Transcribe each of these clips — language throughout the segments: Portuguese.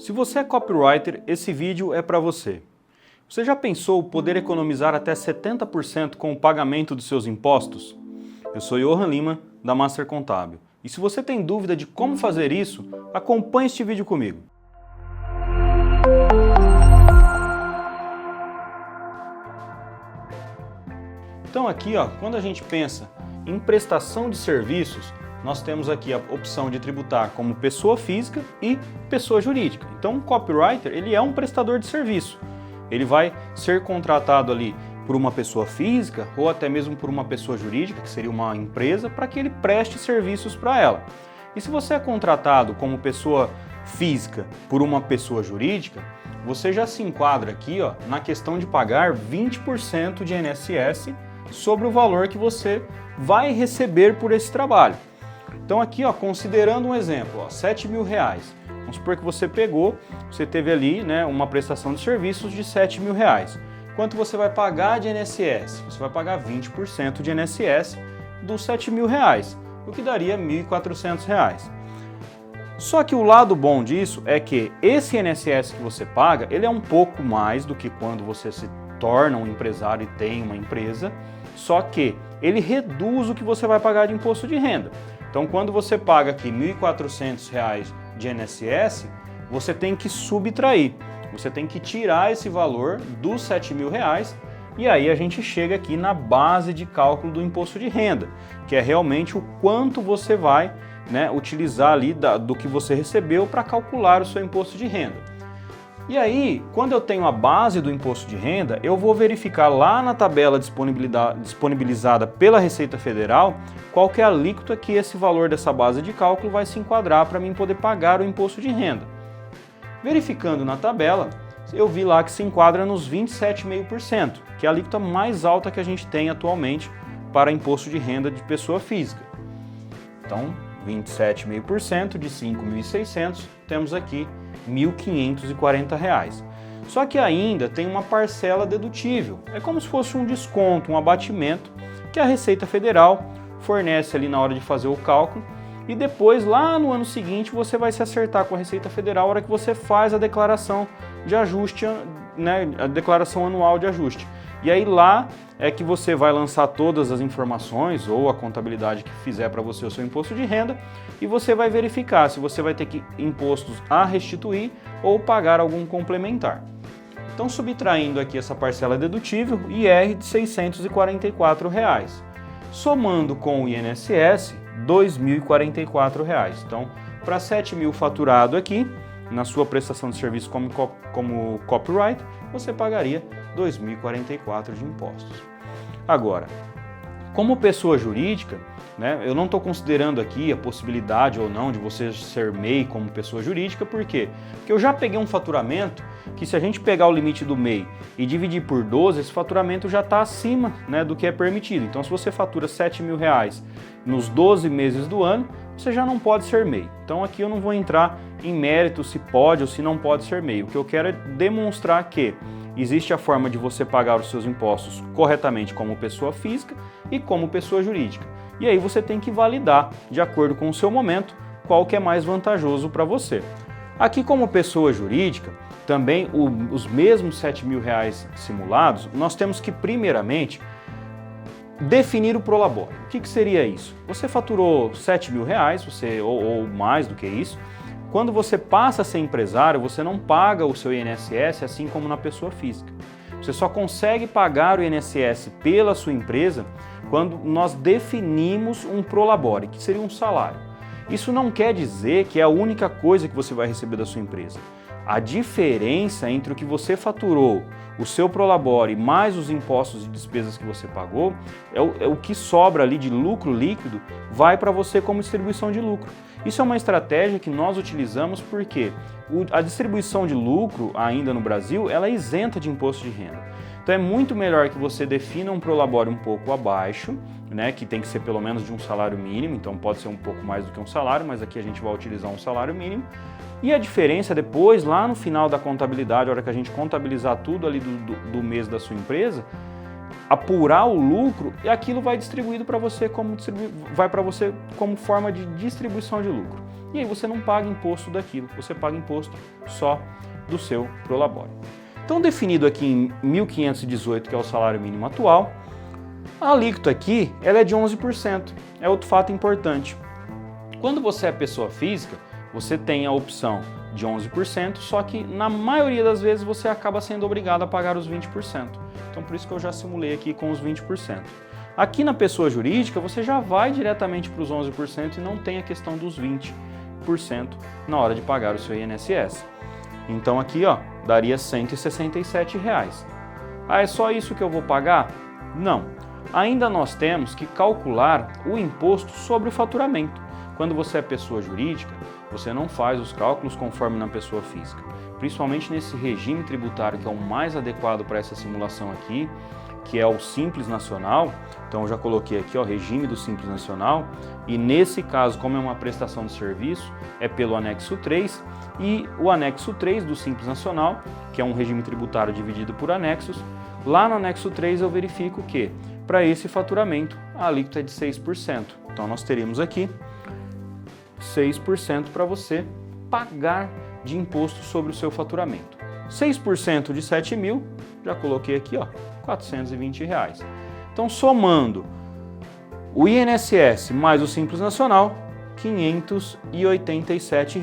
Se você é copywriter, esse vídeo é para você. Você já pensou poder economizar até 70% com o pagamento dos seus impostos? Eu sou Johan Lima, da Master Contábil. E se você tem dúvida de como fazer isso, acompanhe este vídeo comigo. Então aqui, quando a gente pensa em prestação de serviços, nós temos aqui a opção de tributar como pessoa física e pessoa jurídica. Então, o copywriter, ele é um prestador de serviço. Ele vai ser contratado ali por uma pessoa física ou até mesmo por uma pessoa jurídica, que seria uma empresa, para que ele preste serviços para ela. E se você é contratado como pessoa física por uma pessoa jurídica, você já se enquadra aqui na questão de pagar 20% de INSS sobre o valor que você vai receber por esse trabalho. Então aqui, considerando um exemplo, R$7.000. Vamos supor que você você teve ali, uma prestação de serviços de R$7.000. Quanto você vai pagar de INSS? Você vai pagar 20% de INSS dos R$7.000, o que daria R$1.400. Só que o lado bom disso é que esse INSS que você paga, ele é um pouco mais do que quando você se torna um empresário e tem uma empresa, só que ele reduz o que você vai pagar de imposto de renda. Então, quando você paga aqui R$1.400 de INSS, você tem que subtrair, você tem que tirar esse valor dos R$7.000 e aí a gente chega aqui na base de cálculo do imposto de renda, que é realmente o quanto você vai utilizar ali do que você recebeu para calcular o seu imposto de renda. E aí, quando eu tenho a base do imposto de renda, eu vou verificar lá na tabela disponibilizada pela Receita Federal qual que é a alíquota que esse valor dessa base de cálculo vai se enquadrar para mim poder pagar o imposto de renda. Verificando na tabela, eu vi lá que se enquadra nos 27,5%, que é a alíquota mais alta que a gente tem atualmente para imposto de renda de pessoa física. Então, 27,5% de 5.600, temos aqui R$1.540. Só que ainda tem uma parcela dedutível. É como se fosse um desconto, um abatimento que a Receita Federal fornece ali na hora de fazer o cálculo e depois, lá no ano seguinte, você vai se acertar com a Receita Federal na hora que você faz a declaração de ajuste, a declaração anual de ajuste. E aí lá é que você vai lançar todas as informações ou a contabilidade que fizer para você o seu imposto de renda e você vai verificar se você vai ter impostos a restituir ou pagar algum complementar. Então, subtraindo aqui essa parcela dedutível, IR de R$644. Somando com o INSS, R$2.044. Então, para 7.000 faturado aqui, na sua prestação de serviço como copyright, você pagaria R$2.044 de impostos. Agora, como pessoa jurídica, eu não estou considerando aqui a possibilidade ou não de você ser MEI como pessoa jurídica, por quê? Porque eu já peguei um faturamento que, se a gente pegar o limite do MEI e dividir por 12, esse faturamento já está acima do que é permitido. Então, se você fatura R$7.000 nos 12 meses do ano, você já não pode ser MEI. Então aqui eu não vou entrar em mérito se pode ou se não pode ser MEI. O que eu quero é demonstrar que existe a forma de você pagar os seus impostos corretamente como pessoa física e como pessoa jurídica. E aí você tem que validar, de acordo com o seu momento, qual que é mais vantajoso para você. Aqui, como pessoa jurídica, também os mesmos R$7.000 simulados, nós temos que primeiramente definir o prolabore. O que seria isso? Você faturou R$7.000, ou mais do que isso. Quando você passa a ser empresário, você não paga o seu INSS assim como na pessoa física. Você só consegue pagar o INSS pela sua empresa quando nós definimos um prolabore, que seria um salário. Isso não quer dizer que é a única coisa que você vai receber da sua empresa. A diferença entre o que você faturou, o seu prolabore mais os impostos e despesas que você pagou, é o que sobra ali de lucro líquido, vai para você como distribuição de lucro. Isso é uma estratégia que nós utilizamos porque a distribuição de lucro ainda no Brasil, ela é isenta de imposto de renda. Então é muito melhor que você defina um prolabore um pouco abaixo, que tem que ser pelo menos de um salário mínimo, então pode ser um pouco mais do que um salário, mas aqui a gente vai utilizar um salário mínimo. E a diferença depois, lá no final da contabilidade, a hora que a gente contabilizar tudo ali do mês da sua empresa, apurar o lucro e aquilo vai distribuído para você como forma de distribuição de lucro. e aí você não paga imposto daquilo, você paga imposto só do seu prolabore. Então, definido aqui em 1.518, que é o salário mínimo atual, a alíquota aqui ela é de 11%. É outro fato importante. Quando você é pessoa física, você tem a opção de 11%, só que na maioria das vezes você acaba sendo obrigado a pagar os 20%. Então, por isso que eu já simulei aqui com os 20%. Aqui na pessoa jurídica, você já vai diretamente para os 11% e não tem a questão dos 20% na hora de pagar o seu INSS. Então aqui, ó, daria R$ 167. Ah, é só isso que eu vou pagar? Não. Ainda nós temos que calcular o imposto sobre o faturamento. Quando você é pessoa jurídica, você não faz os cálculos conforme na pessoa física. Principalmente nesse regime tributário que é o mais adequado para essa simulação aqui, que é o Simples Nacional. Então eu já coloquei aqui, ó, regime do Simples Nacional, e nesse caso, como é uma prestação de serviço, é pelo anexo 3, e o anexo 3 do Simples Nacional, que é um regime tributário dividido por anexos, lá no anexo 3 eu verifico que, para esse faturamento, a alíquota é de 6%. Então nós teríamos aqui 6% para você pagar de imposto sobre o seu faturamento. 6% de 7.000, já coloquei aqui, ó, R$ 420. Então, somando o INSS mais o Simples Nacional, R$ 587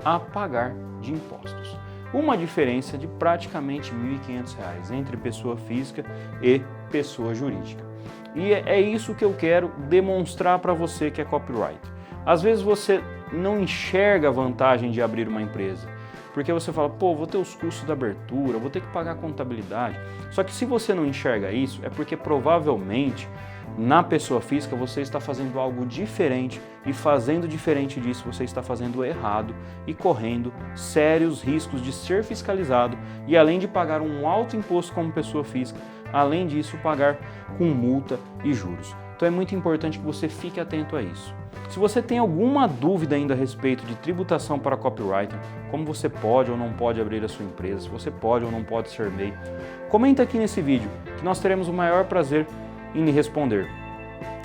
a pagar de impostos. Uma diferença de praticamente R$ 1.500 entre pessoa física e pessoa jurídica. E é isso que eu quero demonstrar para você que é copyright. Às vezes você não enxerga a vantagem de abrir uma empresa, porque você fala, pô, vou ter os custos da abertura, vou ter que pagar a contabilidade. Só que se você não enxerga isso, é porque provavelmente na pessoa física você está fazendo algo diferente, e fazendo diferente disso você está fazendo errado e correndo sérios riscos de ser fiscalizado e, além de pagar um alto imposto como pessoa física, além disso pagar com multa e juros. Então é muito importante que você fique atento a isso. Se você tem alguma dúvida ainda a respeito de tributação para copywriter, como você pode ou não pode abrir a sua empresa, se você pode ou não pode ser MEI, comenta aqui nesse vídeo que nós teremos o maior prazer em lhe responder.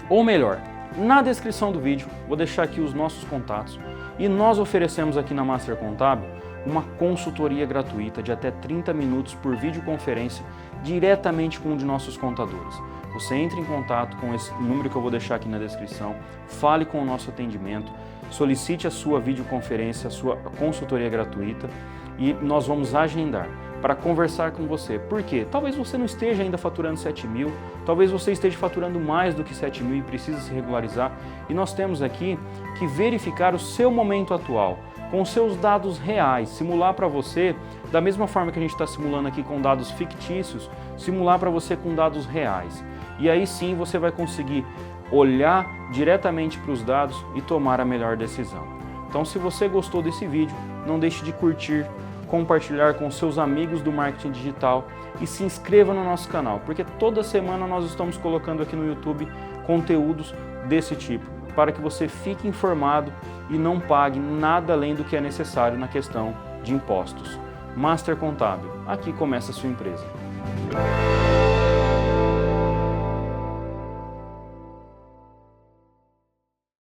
Ou melhor, na descrição do vídeo vou deixar aqui os nossos contatos, e nós oferecemos aqui na Master Contábil uma consultoria gratuita de até 30 minutos por videoconferência diretamente com um de nossos contadores. Você entra em contato com esse número que eu vou deixar aqui na descrição, fale com o nosso atendimento, solicite a sua videoconferência, a sua consultoria gratuita, e nós vamos agendar para conversar com você. Por quê? Talvez você não esteja ainda faturando 7.000, talvez você esteja faturando mais do que 7.000 e precisa se regularizar, e nós temos aqui que verificar o seu momento atual, com os seus dados reais, simular para você, da mesma forma que a gente está simulando aqui com dados fictícios, simular para você com dados reais. E aí sim você vai conseguir olhar diretamente para os dados e tomar a melhor decisão. Então, se você gostou desse vídeo, não deixe de curtir, compartilhar com seus amigos do marketing digital e se inscreva no nosso canal, porque toda semana nós estamos colocando aqui no YouTube conteúdos desse tipo, para que você fique informado e não pague nada além do que é necessário na questão de impostos. Master Contábil, aqui começa a sua empresa.